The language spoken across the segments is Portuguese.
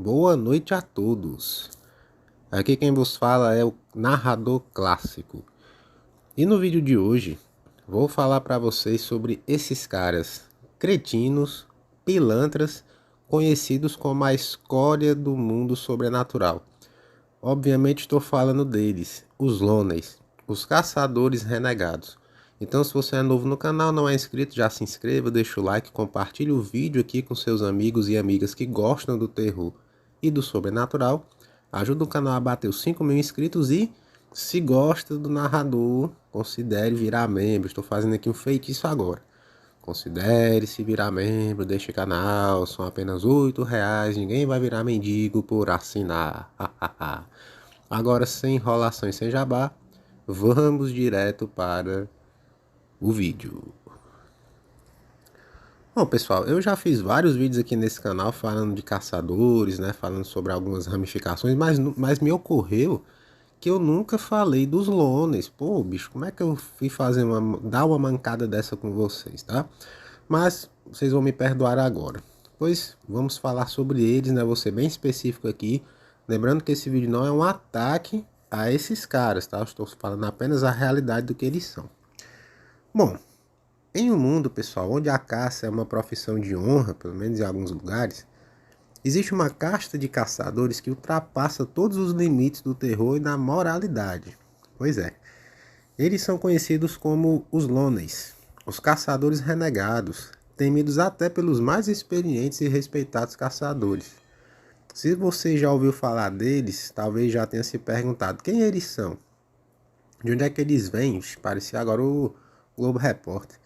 Boa noite a todos. Aqui quem vos fala é o narrador clássico. E no vídeo de hoje vou falar para vocês sobre esses caras cretinos, pilantras, conhecidos como a escória do mundo sobrenatural. Obviamente estou falando deles, os Lones, os caçadores renegados. Então, se você é novo no canal, não é inscrito, já se inscreva, deixa o like, compartilhe o vídeo aqui com seus amigos e amigas que gostam do terror e do sobrenatural. Ajuda o canal a bater os 5.000 inscritos e, se gosta do narrador, considere virar membro. Estou fazendo aqui um feitiço agora. Considere se virar membro deste canal, são apenas R$8, ninguém vai virar mendigo por assinar. Agora, sem enrolação e sem jabá, vamos direto para o vídeo. Bom, pessoal, eu já fiz vários vídeos aqui nesse canal falando de caçadores, né, falando sobre algumas ramificações, mas me ocorreu que eu nunca falei dos Lones. Pô, bicho, como é que eu fui dar uma mancada dessa com vocês, tá? Mas vocês vão me perdoar agora. Pois vamos falar sobre eles, né? Vou ser bem específico aqui. Lembrando que esse vídeo não é um ataque a esses caras, tá? Eu estou falando apenas a realidade do que eles são. Bom, em um mundo, pessoal, onde a caça é uma profissão de honra, pelo menos em alguns lugares, existe uma casta de caçadores que ultrapassa todos os limites do terror e da moralidade. Pois é, eles são conhecidos como os Lones, os caçadores renegados, temidos até pelos mais experientes e respeitados caçadores. Se você já ouviu falar deles, talvez já tenha se perguntado quem eles são, de onde é que eles vêm. Parecia agora o Globo Repórter.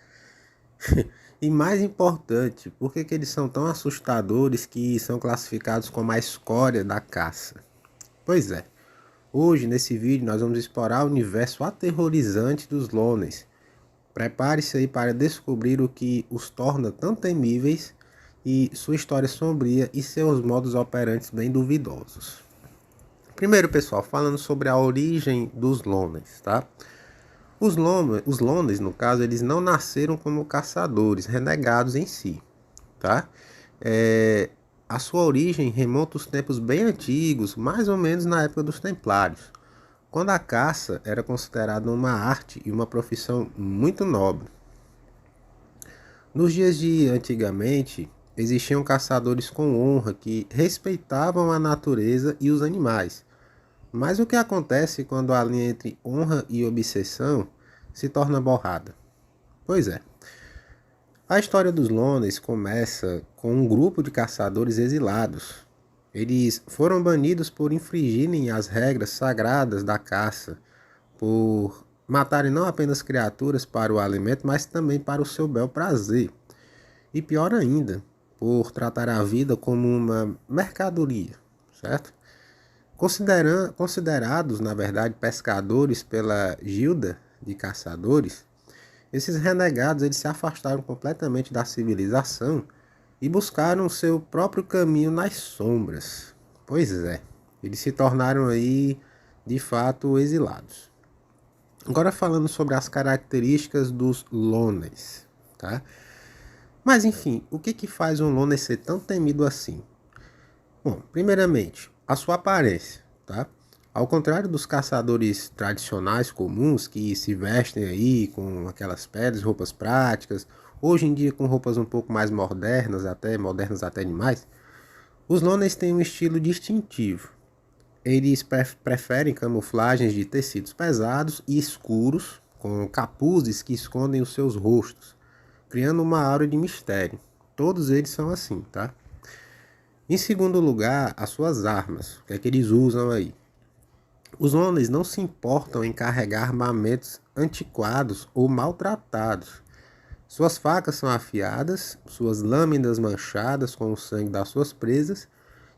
E mais importante, por que eles são tão assustadores que são classificados como a escória da caça? Pois é, hoje nesse vídeo nós vamos explorar o universo aterrorizante dos Lones. Prepare-se aí para descobrir o que os torna tão temíveis e sua história sombria e seus modos operantes bem duvidosos. Primeiro, pessoal, falando sobre a origem dos Lones, tá? Os Lones, no caso, eles não nasceram como caçadores renegados em si, tá? A sua origem remonta aos tempos bem antigos, mais ou menos na época dos Templários, quando a caça era considerada uma arte e uma profissão muito nobre. Nos dias de antigamente, existiam caçadores com honra que respeitavam a natureza e os animais. Mas o que acontece quando a linha entre honra e obsessão se torna borrada? Pois é. A história dos Lones começa com um grupo de caçadores exilados. Eles foram banidos por infringirem as regras sagradas da caça, por matarem não apenas criaturas para o alimento, mas também para o seu bel prazer. E pior ainda, por tratar a vida como uma mercadoria, certo? Considerados, na verdade, pescadores pela gilda de caçadores, esses renegados eles se afastaram completamente da civilização e buscaram o seu próprio caminho nas sombras. Pois é, eles se tornaram aí, de fato, exilados. Agora falando sobre as características dos Lones, tá? Mas enfim, o que faz um Lone ser tão temido assim? Bom, primeiramente, a sua aparência, tá? Ao contrário dos caçadores tradicionais comuns que se vestem aí com aquelas peles, roupas práticas, hoje em dia com roupas um pouco mais modernas até demais, os Lones têm um estilo distintivo. Eles preferem camuflagens de tecidos pesados e escuros, com capuzes que escondem os seus rostos, criando uma aura de mistério. Todos eles são assim, tá? Em segundo lugar, as suas armas. O que é que eles usam aí? Os Lones não se importam em carregar armamentos antiquados ou maltratados. Suas facas são afiadas, suas lâminas manchadas com o sangue das suas presas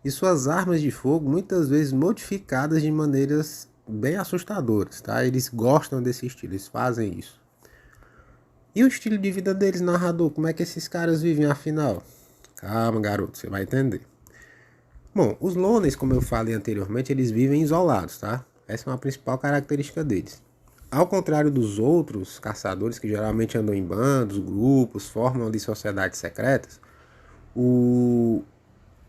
e suas armas de fogo muitas vezes modificadas de maneiras bem assustadoras, tá? Eles gostam desse estilo, eles fazem isso. E o estilo de vida deles, narrador? Como é que esses caras vivem afinal? Calma, garoto, você vai entender. Bom, os Lones, como eu falei anteriormente, eles vivem isolados, tá? Essa é uma principal característica deles. Ao contrário dos outros caçadores que geralmente andam em bandos, grupos, formam ali sociedades secretas,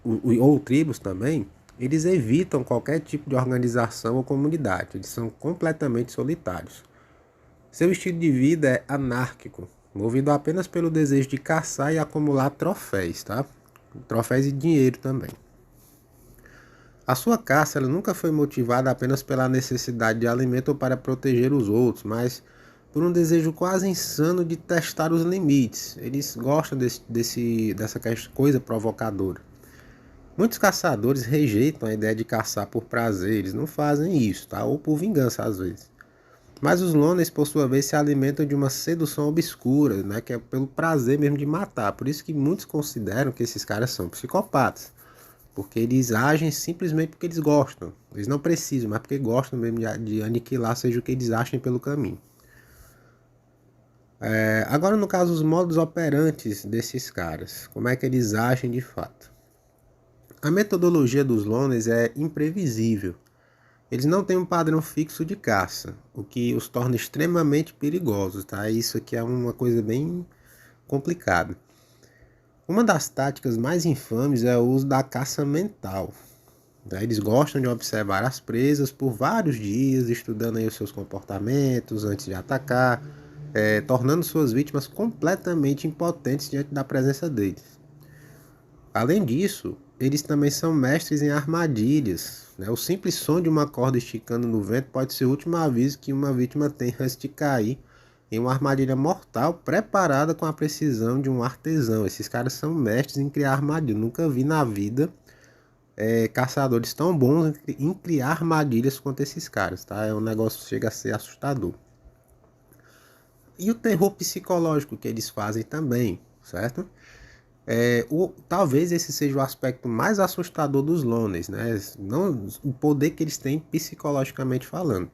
ou tribos também, eles evitam qualquer tipo de organização ou comunidade. Eles são completamente solitários. Seu estilo de vida é anárquico, movido apenas pelo desejo de caçar e acumular troféus, tá? Troféus e dinheiro também. A sua caça ela nunca foi motivada apenas pela necessidade de alimento ou para proteger os outros, mas por um desejo quase insano de testar os limites. Eles gostam dessa coisa provocadora. Muitos caçadores rejeitam a ideia de caçar por prazer, eles não fazem isso, tá? Ou por vingança às vezes. Mas os loners, por sua vez, se alimentam de uma sedução obscura, né? Que é pelo prazer mesmo de matar. Por isso que muitos consideram que esses caras são psicopatas. Porque eles agem simplesmente porque eles gostam. Eles não precisam, mas porque gostam mesmo de aniquilar, seja o que eles achem pelo caminho. Agora, no caso, os modos operantes desses caras. Como é que eles agem de fato? A metodologia dos loners é imprevisível. Eles não têm um padrão fixo de caça, o que os torna extremamente perigosos, tá? Isso aqui é uma coisa bem complicada. Uma das táticas mais infames é o uso da caça mental. Eles gostam de observar as presas por vários dias, estudando aí os seus comportamentos antes de atacar, tornando suas vítimas completamente impotentes diante da presença deles. Além disso, eles também são mestres em armadilhas. O simples som de uma corda esticando no vento pode ser o último aviso que uma vítima tem antes de cair em uma armadilha mortal preparada com a precisão de um artesão. Esses caras são mestres em criar armadilhas. Nunca vi na vida caçadores tão bons em criar armadilhas quanto esses caras, tá? É um negócio que chega a ser assustador. E o terror psicológico que eles fazem também, certo? Talvez esse seja o aspecto mais assustador dos loners, né? Não, o poder que eles têm psicologicamente falando.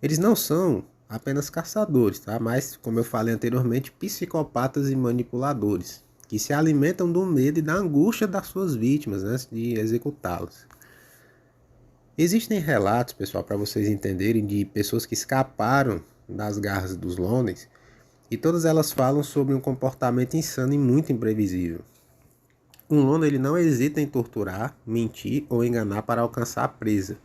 Eles não são apenas caçadores, tá? Mas, como eu falei anteriormente, psicopatas e manipuladores, que se alimentam do medo e da angústia das suas vítimas antes de executá-las. Existem relatos, pessoal, para vocês entenderem, de pessoas que escaparam das garras dos loners, e todas elas falam sobre um comportamento insano e muito imprevisível. Um loner ele não hesita em torturar, mentir ou enganar para alcançar a presa.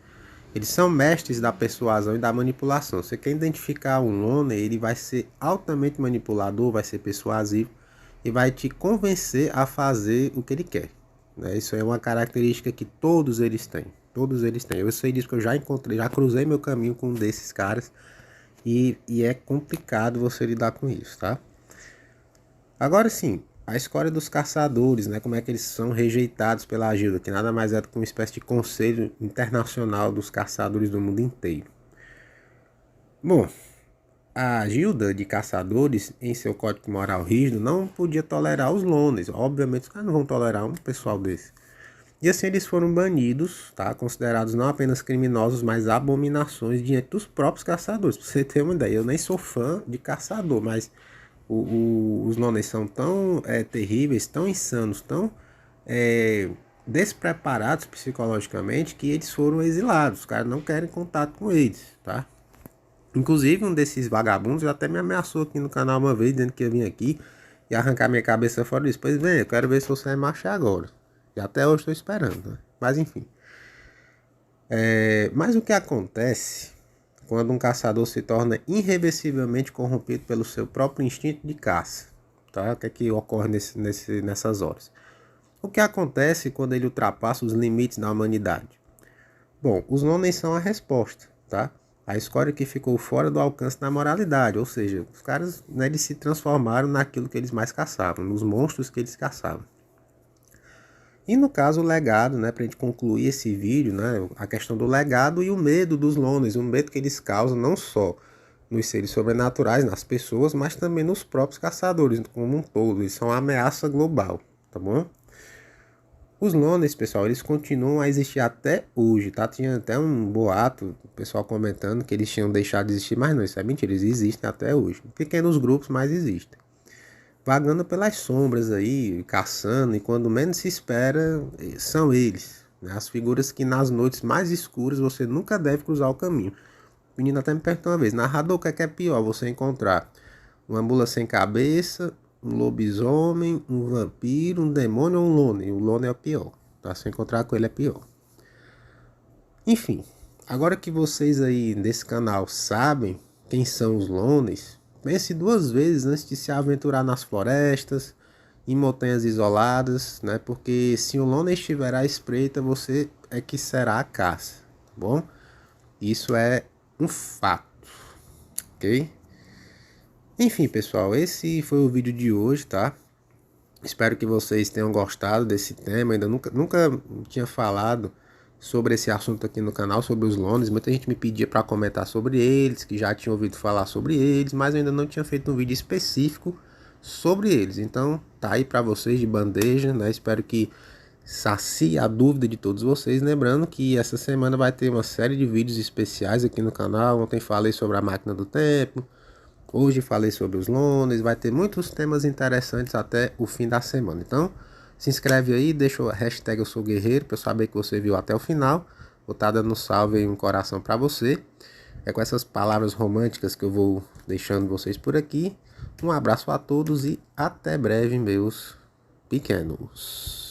Eles são mestres da persuasão e da manipulação. Você quer identificar um loner, ele vai ser altamente manipulador, vai ser persuasivo e vai te convencer a fazer o que ele quer. Isso é uma característica que todos eles têm. Todos eles têm. Eu sei disso que eu já encontrei, já cruzei meu caminho com um desses caras. E é complicado você lidar com isso, tá? Agora sim, a escolha dos caçadores, né? Como é que eles são rejeitados pela ajuda, que nada mais é do que uma espécie de conselho internacional dos caçadores do mundo inteiro. Bom, a Gilda de Caçadores, em seu código moral rígido, não podia tolerar os loners. Obviamente, os caras não vão tolerar um pessoal desse. E assim eles foram banidos, tá? Considerados não apenas criminosos, mas abominações diante dos próprios caçadores. Pra você ter uma ideia, eu nem sou fã de caçador, mas os loners são tão terríveis, tão insanos, tão despreparados psicologicamente que eles foram exilados. Os caras não querem contato com eles, tá? Inclusive um desses vagabundos até me ameaçou aqui no canal uma vez, dizendo que ia vir aqui e arrancar minha cabeça fora disso. Pois bem, eu quero ver se você é macho agora. E até hoje estou esperando, né? Mas enfim. Mas o que acontece quando um caçador se torna irreversivelmente corrompido pelo seu próprio instinto de caça? Tá? O que é que ocorre nessas horas? O que acontece quando ele ultrapassa os limites da humanidade? Bom, os nomes são a resposta, tá? A escória que ficou fora do alcance da moralidade, ou seja, os caras, né, eles se transformaram naquilo que eles mais caçavam, nos monstros que eles caçavam. E no caso o legado, né, pra gente concluir esse vídeo, né, a questão do legado e o medo dos loners, o medo que eles causam não só nos seres sobrenaturais, nas pessoas, mas também nos próprios caçadores como um todo. Eles são uma ameaça global, tá bom? Os loners, pessoal, eles continuam a existir até hoje, tá? Tinha até um boato, o pessoal comentando que eles tinham deixado de existir, mas não, isso é mentira, eles existem até hoje. Pequenos grupos, mas existem. Vagando pelas sombras aí, caçando, e quando menos se espera, são eles, né? As figuras que nas noites mais escuras você nunca deve cruzar o caminho. O menino até me perguntou uma vez, narrador, o que é pior você encontrar? Uma mula sem cabeça, um lobisomem, um vampiro, um demônio ou um loner? O loner é o pior. tá? Se eu encontrar com ele é pior. Enfim, agora que vocês aí nesse canal sabem quem são os lones, pense duas vezes antes de se aventurar nas florestas, em montanhas isoladas, né? Porque se o lone estiver à espreita, você é que será a caça, tá bom? Isso é um fato, ok? Enfim, pessoal, esse foi o vídeo de hoje, tá? Espero que vocês tenham gostado desse tema. Ainda nunca tinha falado sobre esse assunto aqui no canal, sobre os lones. Muita gente me pedia para comentar sobre eles, que já tinha ouvido falar sobre eles, mas eu ainda não tinha feito um vídeo específico sobre eles. Então, tá aí para vocês de bandeja, né? Espero que sacie a dúvida de todos vocês. Lembrando que essa semana vai ter uma série de vídeos especiais aqui no canal. Ontem falei sobre a máquina do tempo. Hoje falei sobre os lones, vai ter muitos temas interessantes até o fim da semana. Então, se inscreve aí, deixa o hashtag Eu Sou Guerreiro para eu saber que você viu até o final. Vou estar dando um salve e um coração para você. É com essas palavras românticas que eu vou deixando vocês por aqui. Um abraço a todos e até breve, meus pequenos.